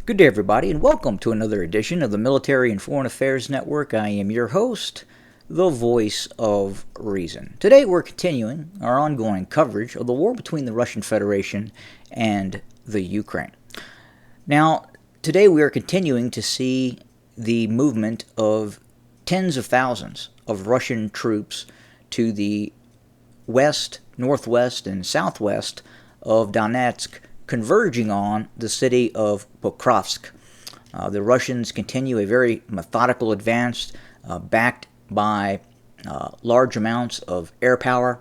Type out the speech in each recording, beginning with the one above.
Good day, everybody, and welcome to another edition of the Military and Foreign Affairs Network. I am your host, the Voice of Reason. Today, we're continuing our ongoing coverage of the war between the Russian Federation and the Ukraine. Now, today we are continuing to see the movement of tens of thousands of Russian troops to the west, northwest, and southwest of Donetsk, converging on the city of Pokrovsk. The Russians continue a very methodical advance, backed by large amounts of air power.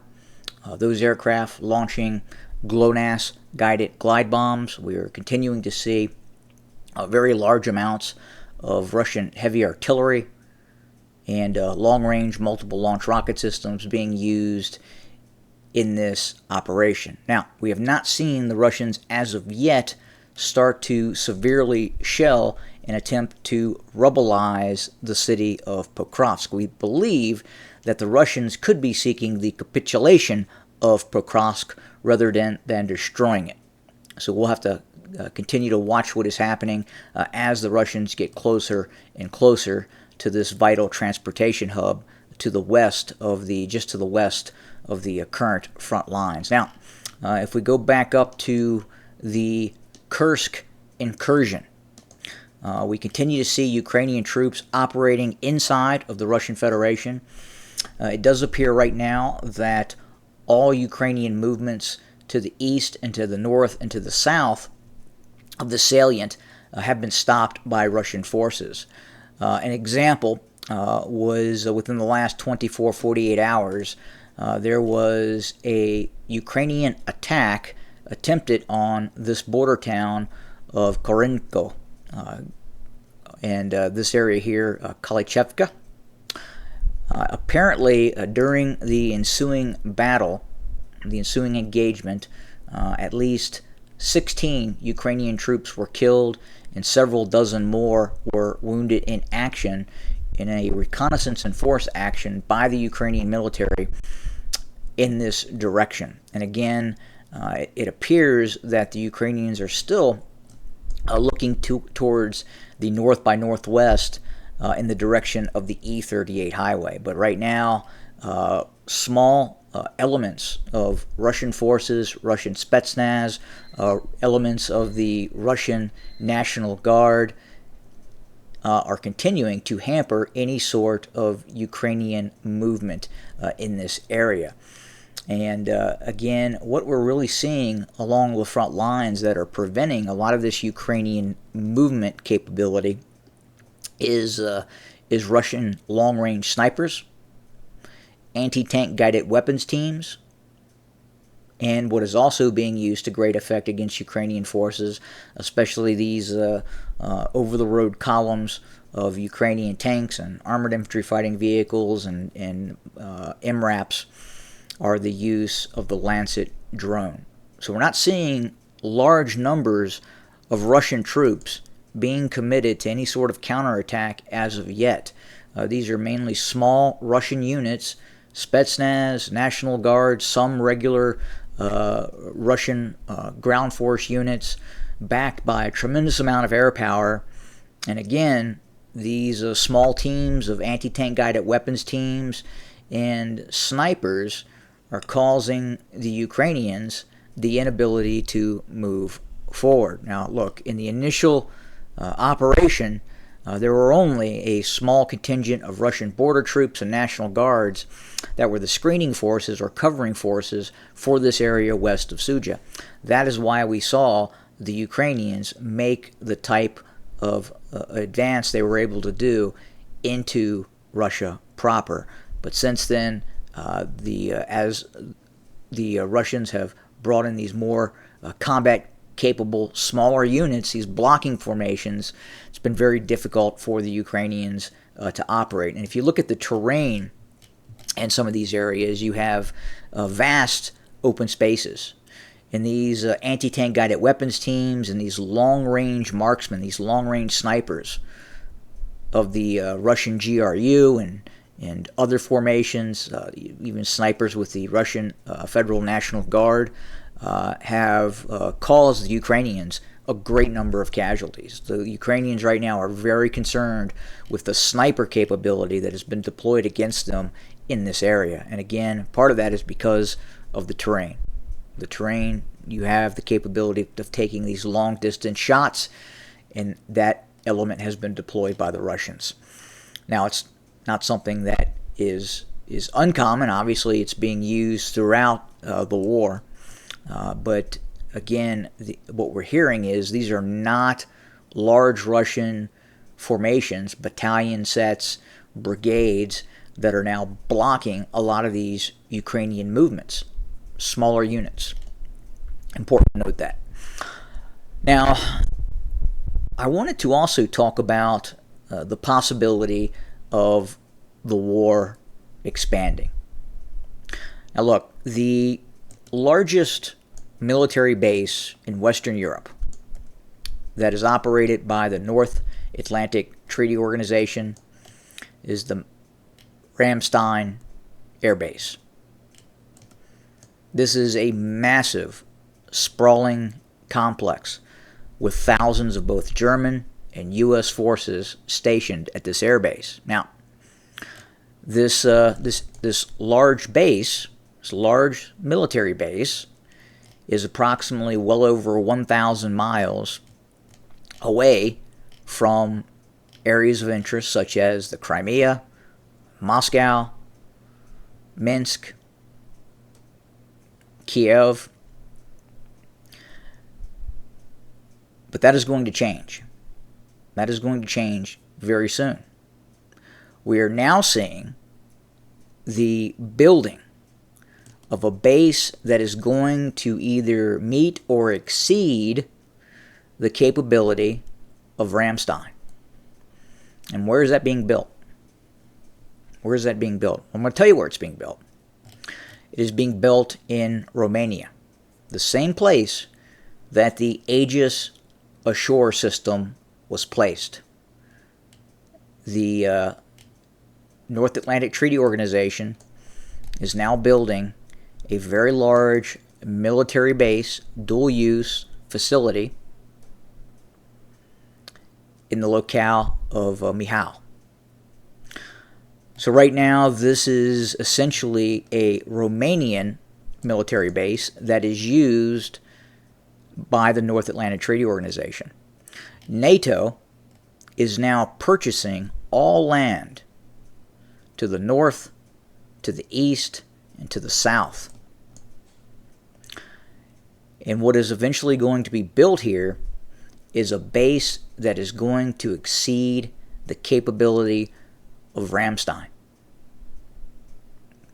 Those aircraft launching GLONASS guided glide bombs. We are continuing to see very large amounts of Russian heavy artillery and long-range multiple launch rocket systems being used in this operation. Now, we have not seen the Russians as of yet start to severely shell and attempt to rubbleize the city of Pokrovsk. We believe that the Russians could be seeking the capitulation of Pokrovsk rather than destroying it. So we'll have to continue to watch what is happening as the Russians get closer and closer to this vital transportation hub to the west of the current front lines. Now, if we go back up to the Kursk Incursion, we continue to see Ukrainian troops operating inside of the Russian Federation. It does appear right now that all Ukrainian movements to the east and to the north and to the south of the salient have been stopped by Russian forces. An example was within the last 48 hours, there was a Ukrainian attack attempted on this border town of Korinko, and this area here, Kalichevka. Apparently, during the ensuing battle, the ensuing engagement, at least 16 Ukrainian troops were killed and several dozen more were wounded in action in a reconnaissance and force action by the Ukrainian military in this direction. And again, it appears that the Ukrainians are still looking towards the north by northwest in the direction of the E38 highway. But right now, small elements of Russian forces, Russian Spetsnaz, elements of the Russian National Guard are continuing to hamper any sort of Ukrainian movement in this area. And again, what we're really seeing along the front lines that are preventing a lot of this Ukrainian movement capability is Russian long-range snipers, anti-tank guided weapons teams, and what is also being used to great effect against Ukrainian forces, especially these over-the-road columns of Ukrainian tanks and armored infantry fighting vehicles and MRAPs, are the use of the Lancet drone. So we're not seeing large numbers of Russian troops being committed to any sort of counterattack as of yet. These are mainly small Russian units, Spetsnaz, National Guard, some regular Russian ground force units, backed by a tremendous amount of air power. And again, these small teams of anti-tank guided weapons teams and snipers are causing the Ukrainians the inability to move forward. Now, look, in the initial operation, there were only a small contingent of Russian border troops and National Guards that were the screening forces or covering forces for this area west of Suja. That is why we saw the Ukrainians make the type of advance they were able to do into Russia proper. But since then, as the Russians have brought in these more combat-capable, smaller units, these blocking formations, it's been very difficult for the Ukrainians to operate. And if you look at the terrain in some of these areas, you have vast open spaces. And these anti-tank guided weapons teams and these long-range marksmen, these long-range snipers of the Russian GRU and other formations, even snipers with the Russian Federal National Guard, have caused the Ukrainians a great number of casualties. The Ukrainians right now are very concerned with the sniper capability that has been deployed against them in this area. And again, part of that is because of the terrain. The terrain, you have the capability of taking these long-distance shots, and that element has been deployed by the Russians. Now, it's not something that is uncommon. Obviously, it's being used throughout the war. But again, what we're hearing is these are not large Russian formations, battalion sets, brigades that are now blocking a lot of these Ukrainian movements. Smaller units. Important to note that. Now, I wanted to also talk about the possibility of the war expanding. Now look, the largest military base in Western Europe that is operated by the North Atlantic Treaty Organization is the Ramstein Air Base. This is a massive, sprawling complex with thousands of both German and U.S. forces stationed at this air base. Now, this large base, this large military base, is approximately well over 1,000 miles away from areas of interest such as the Crimea, Moscow, Minsk, Kiev. But that is going to change. That is going to change very soon. We are now seeing the building of a base that is going to either meet or exceed the capability of Ramstein. And where is that being built? Where is that being built? I'm going to tell you where it's being built. It is being built in Romania, the same place that the Aegis Ashore system was placed. The North Atlantic Treaty Organization is now building a very large military base, dual-use facility in the locale of Mihal. So right now, this is essentially a Romanian military base that is used by the North Atlantic Treaty Organization. NATO is now purchasing all land to the north, to the east, and to the south. And what is eventually going to be built here is a base that is going to exceed the capability of Ramstein.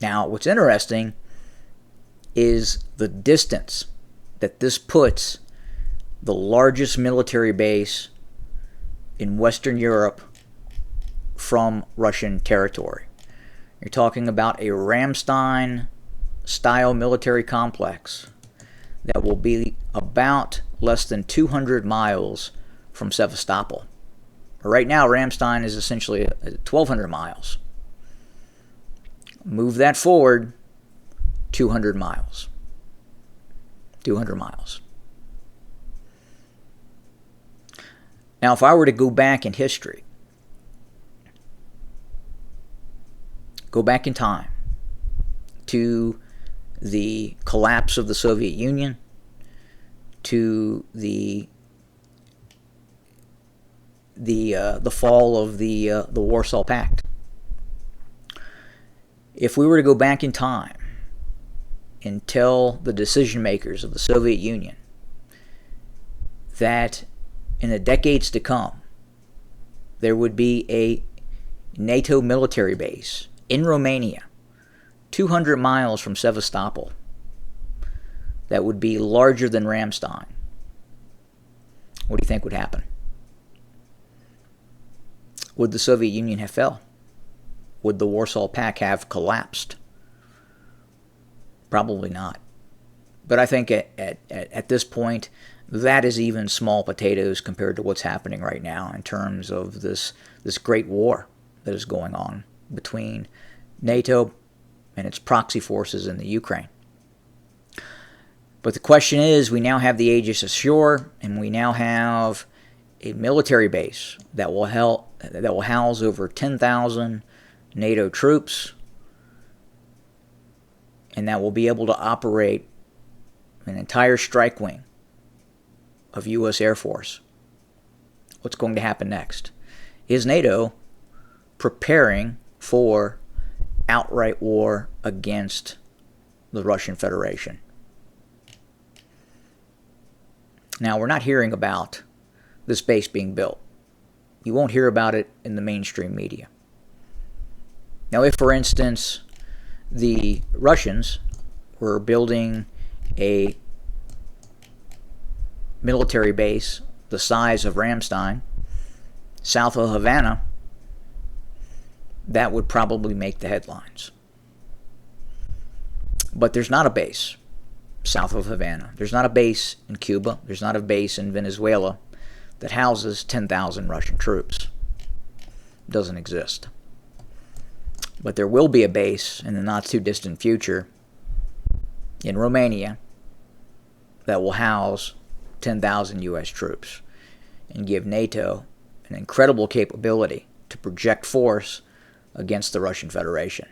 Now, what's interesting is the distance that this puts the largest military base in Western Europe from Russian territory. You're talking about a Ramstein-style military complex that will be about less than 200 miles from Sevastopol. Right now, Ramstein is essentially 1,200 miles. Move that forward 200 miles. 200 miles. Now, if I were to go back in history, go back in time to the collapse of the Soviet Union, to the fall of the Warsaw Pact. If we were to go back in time and tell the decision makers of the Soviet Union that in the decades to come there would be a NATO military base in Romania, 200 miles from Sevastopol, that would be larger than Ramstein, what do you think would happen? Would the Soviet Union have fell? Would the Warsaw Pact have collapsed? Probably not. But I think at this point, that is even small potatoes compared to what's happening right now in terms of this great war that is going on between NATO and its proxy forces in the Ukraine. But the question is, we now have the Aegis ashore, and we now have a military base that will house over 10,000 NATO troops, and that will be able to operate an entire strike wing of U.S. Air Force. What's going to happen next? Is NATO preparing for outright war against the Russian Federation? Now, we're not hearing about this base being built. You won't hear about it in the mainstream media. Now, if, for instance, the Russians were building a military base the size of Ramstein south of Havana, that would probably make the headlines. But there's not a base south of Havana. There's not a base in Cuba. There's not a base in Venezuela that houses 10,000 Russian troops. It doesn't exist. But there will be a base in the not too distant future in Romania that will house 10,000 U.S. troops and give NATO an incredible capability to project force against the Russian Federation.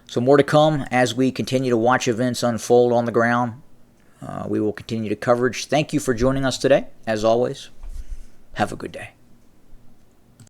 So more to come as we continue to watch events unfold on the ground. We will continue to coverage. Thank you for joining us today. As always, have a good day.